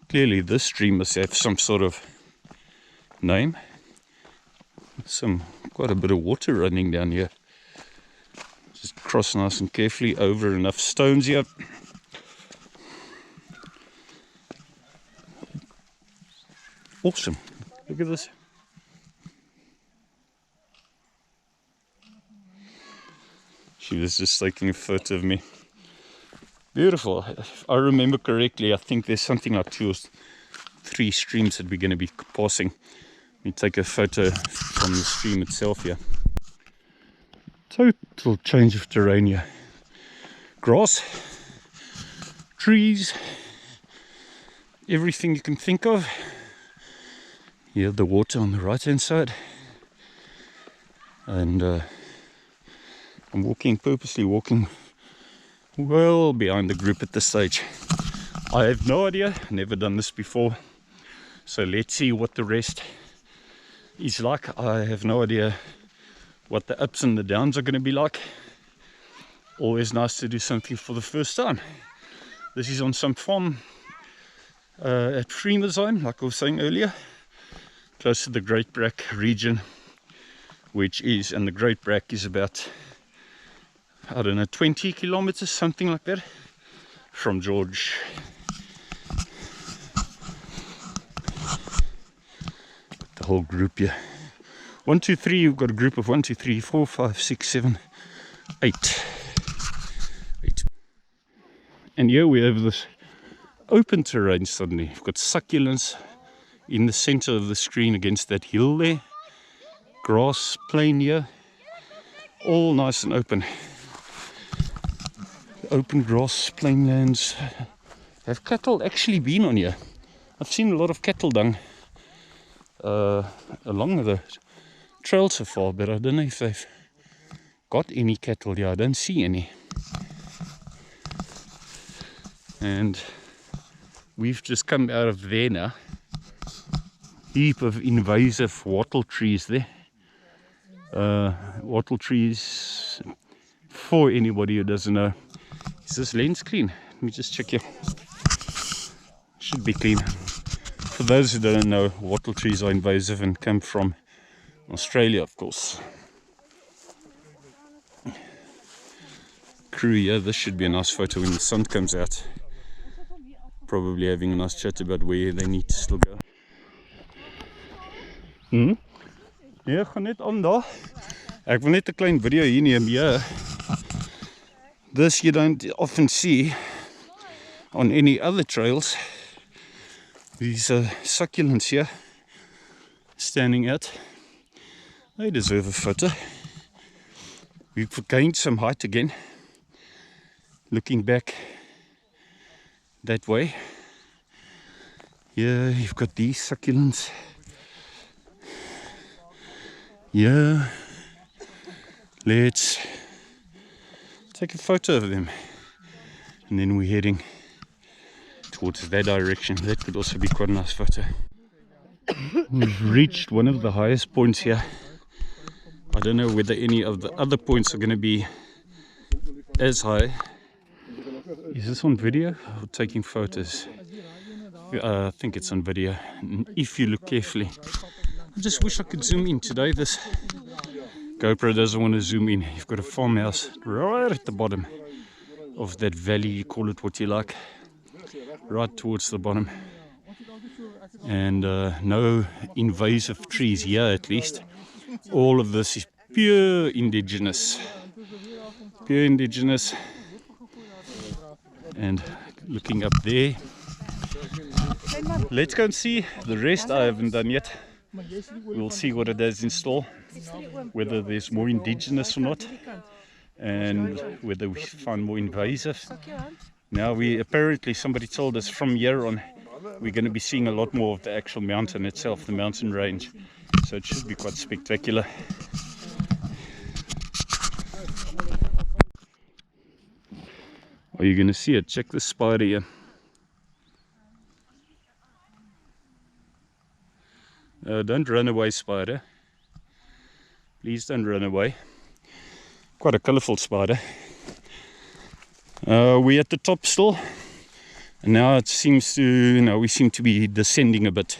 Clearly this stream must have some sort of name. Quite a bit of water running down here. Just cross nice and carefully over enough stones here. Awesome. Look at this. She was just taking a photo of me. Beautiful. If I remember correctly, I think there's something like 2 or 3 streams that we're going to be passing. Let me take a photo from the stream itself here. Total change of terrain here. Grass, trees, everything you can think of. Here the water on the right hand side. And I'm purposely walking well behind the group at this stage. I have no idea, never done this before, so let's see what the rest is like. I have no idea what the ups and the downs are going to be like. Always nice to do something for the first time. This is on some farm at Friemersheim, like I was saying earlier, close to the Great Brak region, and the Great Brak is about, I don't know, 20 kilometers, something like that, from Gorge. The whole group here. 1, 2, 3, you've got a group of 1, 2, 3, 4, 5, 6, 7, 8. And here we have this open terrain suddenly. We've got succulents in the center of the screen against that hill there. Grass plain here. All nice and open. Open grass, plain lands. Have cattle actually been on here? I've seen a lot of cattle dung along the trail so far, but I don't know if they've got any cattle here. I don't see any. And we've just come out of there now. Heap of invasive wattle trees there. Wattle trees, for anybody who doesn't know. Is this lens clean? Let me just check here. Should be clean. For those who don't know, wattle trees are invasive and come from Australia, of course. Crew here, this should be a nice photo when the sun comes out. Probably having a nice chat about where they need to still go. Ja, gaan net aan daar. Ek wil net 'n klein video hier neem. Yeah. This you don't often see on any other trails. These succulents here standing out. They deserve a photo. We've gained some height again. Looking back that way. Here you've got these succulents. Yeah, let's take a photo of them, and then we're heading towards that direction. That could also be quite a nice photo. We've reached one of the highest points here. I don't know whether any of the other points are going to be as high. Is this on video or taking photos? I think it's on video. And if you look carefully, I just wish I could zoom in today. This GoPro doesn't want to zoom in. You've got a farmhouse right at the bottom of that valley, you call it what you like, right towards the bottom. And no invasive trees here, at least. All of this is pure indigenous. Pure indigenous. And looking up there. Let's go and see the rest. I haven't done yet. We'll see what it has in store, whether there's more indigenous or not, and whether we find more invasive. Now apparently somebody told us from here on we're going to be seeing a lot more of the actual mountain itself, the mountain range, so it should be quite spectacular. Are you going to see it? Check the spider here. Don't run away, spider. Please don't run away. Quite a colourful spider. We're at the top still, And now it seems to, we seem to be descending a bit.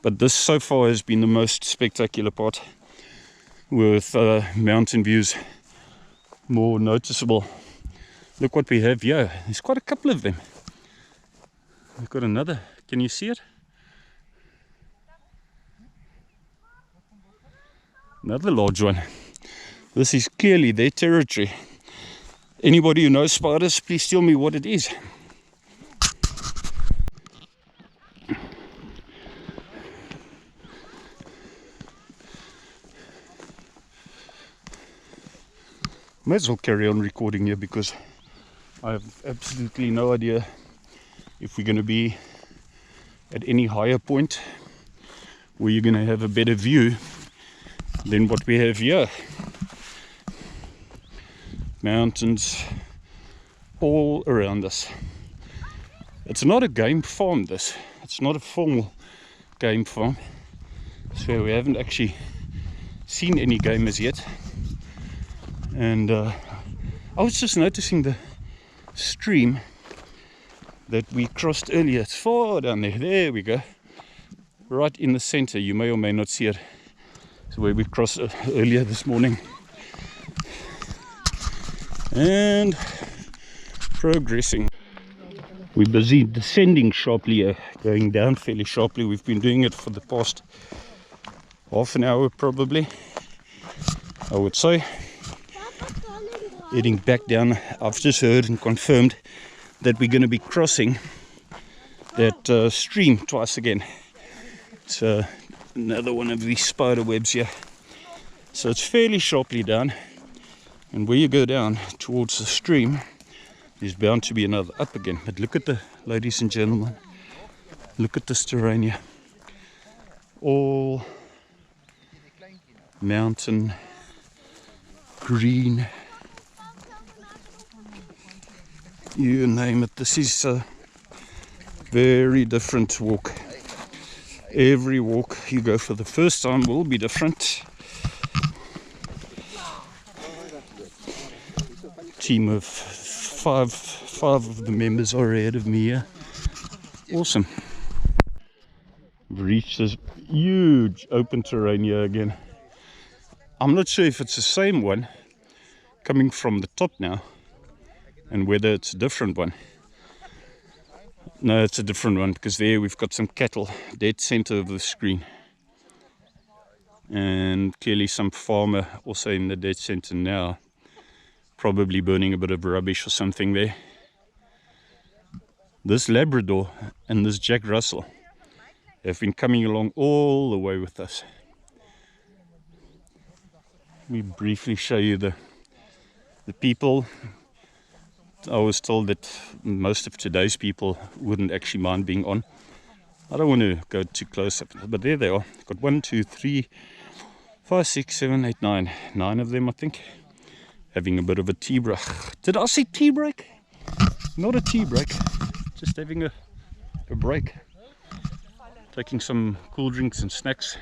But this so far has been the most spectacular part, with mountain views more noticeable. Look what we have here. There's quite a couple of them. We've got another. Can you see it? Another large one. This is clearly their territory. Anybody who knows spiders, please tell me what it is. Might as well carry on recording here because I have absolutely no idea if we're going to be at any higher point where you're going to have a better view than what we have here. Mountains all around us. It's not a game farm, this. It's not a formal game farm. So we haven't actually seen any game as yet. And I was just noticing the stream that we crossed earlier. It's far down there. There we go. Right in the center. You may or may not see it. It's where we crossed earlier this morning. And progressing. We're busy descending sharply, going down fairly sharply. We've been doing it for the past half an hour probably, I would say. Heading back down. I've just heard and confirmed that we're going to be crossing that stream twice again. It's another one of these spider webs here. So it's fairly sharply down, and where you go down towards the stream, there's bound to be another up again. But look at the, ladies and gentlemen, look at this terrain here. All mountain, green, you name it. This is a very different walk. Every walk you go for the first time will be different. Team of five of the members are ahead of me here. Awesome. We've reached this huge open terrain here again. I'm not sure if it's the same one coming from the top now, and whether it's a different one. No, it's a different one, because there we've got some cattle dead center of the screen, and clearly some farmer also in the dead center now, probably burning a bit of rubbish or something there. This Labrador and this Jack Russell have been coming along all the way with us. We briefly show you the people. I was told that most of today's people wouldn't actually mind being on. I don't want to go too close up, but there they are. Got 1, 2, 3, 5, 6, 7, 8, 9. 9 of them, I think. Having a bit of a tea break. Did I say tea break? Not a tea break. Just having a break. Taking some cool drinks and snacks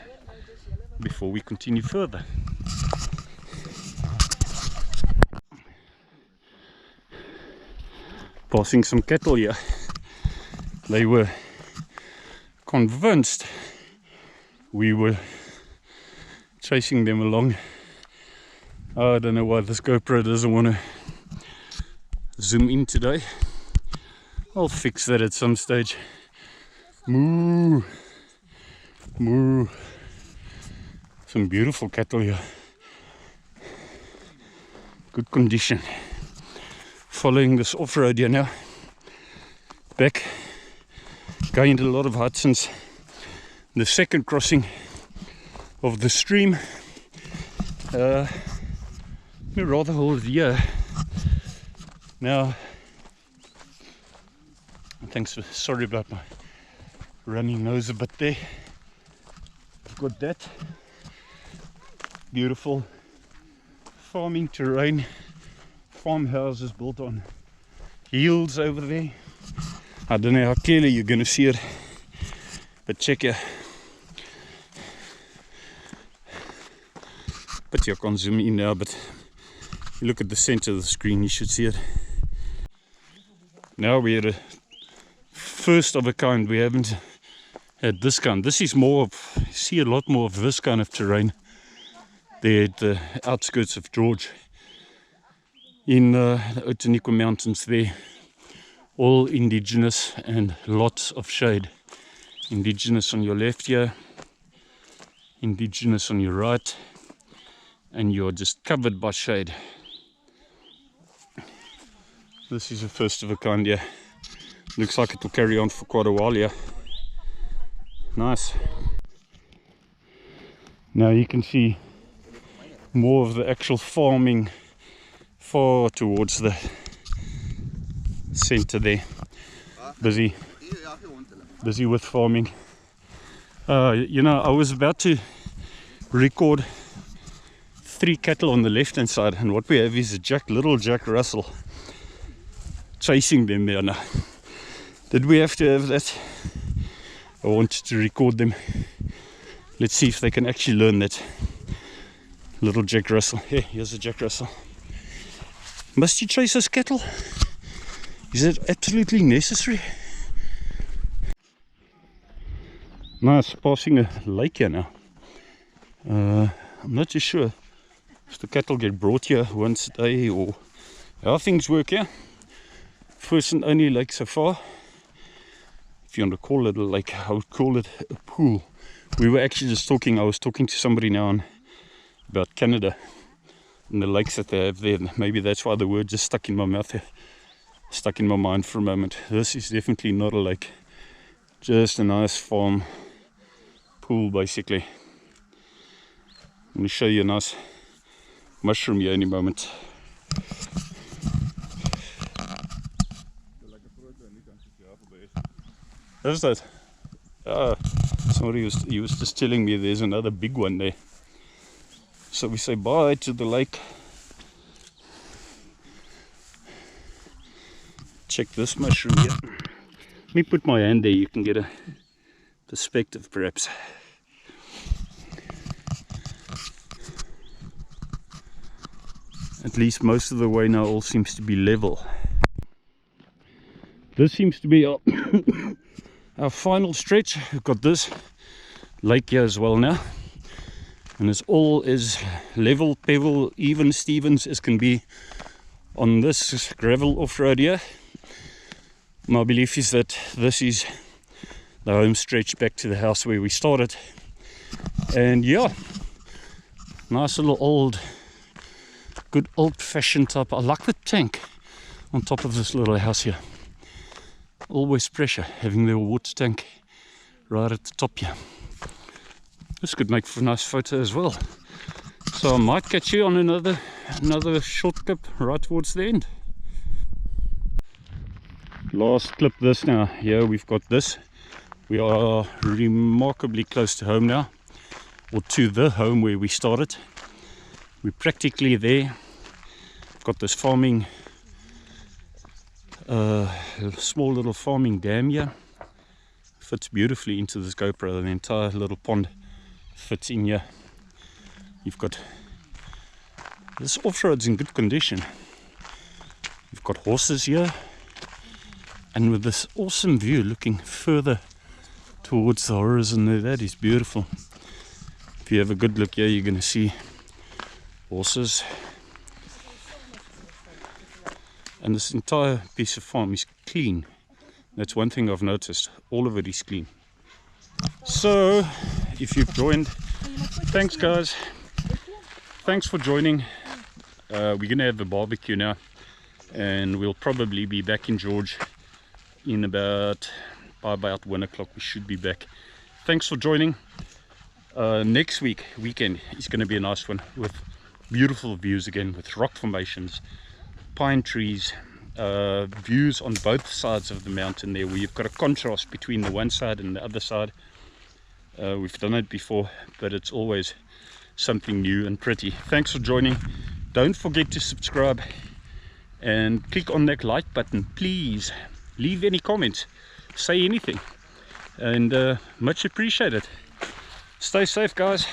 before we continue further. Passing some cattle here. They were convinced we were chasing them along. I don't know why this GoPro doesn't want to zoom in today. I'll fix that at some stage. Moo! Moo! Some beautiful cattle here. Good condition. Following this off-road here now. Back. Going into a lot of Hudsons. The second crossing of the stream. Let me rather hold it here. Now, sorry about my running nose a bit there. I've got that beautiful farming terrain, farmhouses built on hills over there. I don't know how clearly you're going to see it, but check here. But you can't zoom in now, but if you look at the center of the screen, you should see it. Now we're at a first of a kind. We haven't had this kind. This is more of, you see a lot more of this kind of terrain there at the outskirts of Gorge in the Hannetjie Mountains there. All indigenous and lots of shade. Indigenous on your left here, indigenous on your right, and you're just covered by shade. This is a first of a kind here. Looks like it will carry on for quite a while here. Nice. Now you can see more of the actual farming far towards the center there. Busy with farming. You know, I was about to record 3 cattle on the left hand side, and what we have is a little Jack Russell chasing them there now. Did we have to have that? I wanted to record them. Let's see if they can actually learn that. Little Jack Russell. Hey, here's a Jack Russell. Must you chase those cattle? Is it absolutely necessary? Nice, passing a lake here now. I'm not too sure if the cattle get brought here once a day or how things work here. First and only lake so far. If you want to call it a lake, I would call it a pool. We were actually just talking, I was talking to somebody now about Canada and the lakes that they have there. Maybe that's why the word just stuck in my mouth here, stuck in my mind for a moment. This is definitely not a lake, just a nice farm pool basically. I'm going to show you a nice mushroom here in a moment. What is that? Somebody was just telling me there's another big one there. So we say bye to the lake. Check this mushroom here. Let me put my hand there, you can get a perspective perhaps. At least most of the way now all seems to be level. This seems to be our final stretch. We've got this lake here as well now, and it's all as level, pebble, even Stevens as can be on this gravel off-road here. My belief is that this is the home stretch back to the house where we started. And yeah, nice little old, good old-fashioned type. I like the tank on top of this little house here. Always pressure, having the water tank right at the top here. This could make for a nice photo as well. So I might catch you on another short clip right towards the end. Last clip this now. Here we've got this. We are remarkably close to home now, or to the home where we started. We're practically there. We've got this farming, small little farming dam here. Fits beautifully into this GoPro. The entire little pond fits in here. You've got this off-road's in good condition. You've got horses here, and with this awesome view looking further towards the horizon there, that is beautiful. If you have a good look here, you're going to see horses. And this entire piece of farm is clean. That's one thing I've noticed. All of it is clean. So, if you've joined, thanks guys. Thanks for joining. We're going to have a barbecue now, and we'll probably be back in Gorge in by about 1 o'clock. We should be back. Thanks for joining. Next weekend is going to be a nice one with beautiful views again, with rock formations, pine trees, views on both sides of the mountain there, where you've got a contrast between the one side and the other side. We've done it before, but it's always something new and pretty. Thanks for joining. Don't forget to subscribe and click on that like button, please. Leave any comments, say anything, and much appreciated. Stay safe guys.